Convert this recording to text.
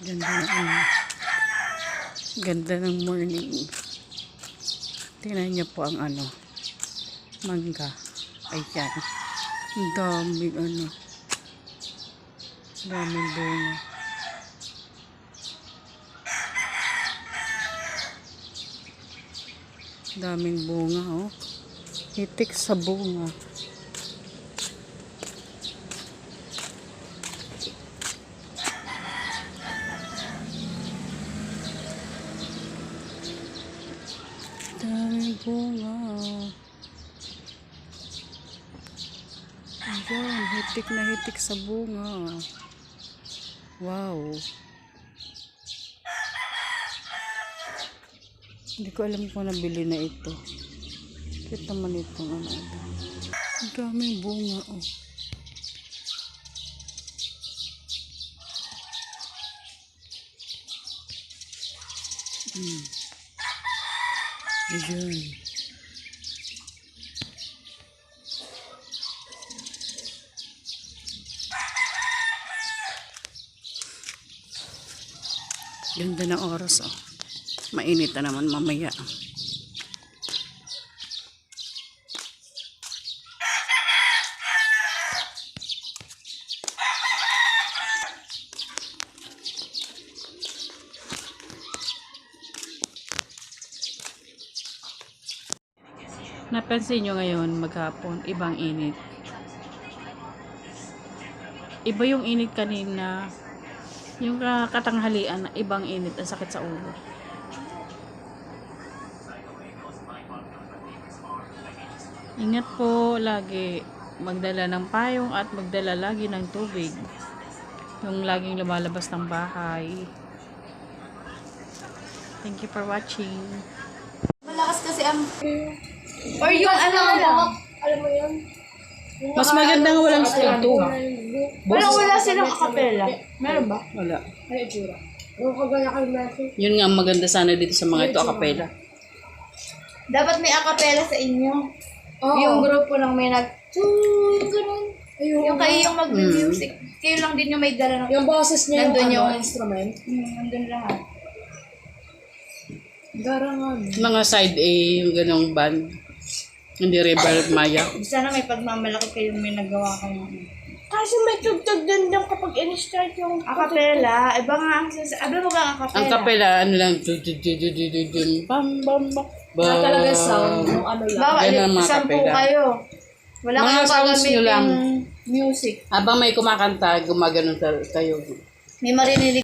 Ganda ng ganda ng morning. Tingnan niyo po ang mangga. Ayan. Ang daming daming bunga. Daming bunga, oh. Hitik sa bunga. Daming bunga. Ayan, hitik na hitik sa bunga. Wow. Hindi ko alam kung nabili na ito. Kita man itong Ang daming bunga, oh. Ayan. Ganda ng oras, oh. Mainit na naman mamaya. Napansin nyo ngayon maghapon, ibang init. Iba yung init kanina. Yung katanghalian, ibang init, ang sakit sa ulo. Ingat po lagi. Magdala ng payong at magdala lagi ng tubig. Yung laging lumalabas ng bahay. Thank you for watching. Malakas kasi ang... Or yung alam mo yun? Mas maganda nga walang stento. Wala silang acapella. Meron ba? Wala. Ano itsura? Yung kagaya kay Messi. Yun nga ang maganda sana dito sa mga ito, acapella. Dapat may acapella sa inyo. Oh. Yung grupo lang may yung ganun. Yung kayo yung mag-music. Kayo lang din yung may dala ng... Yung boses niya nandun yung instrument. Nandun lahat. Garangan. Mga side A, yung ganong band. Hindi Rebel Maya. Sana may pagmamalaki kayong may nagawa kayo. Kasi may tugtog din yung kapag in-start yung Acapella. Iba nga ang sabi mo ka acapella. Ang kapela, ano lang, bam, bam, bam. wala talaga sound. Yung ano lang. Baka Yan ang mga 10 acapella. kayo. Wala Mga kayong sounds nyo lang. gagamitin music. Habang may kumakanta, gumaganon kayo. May maririnig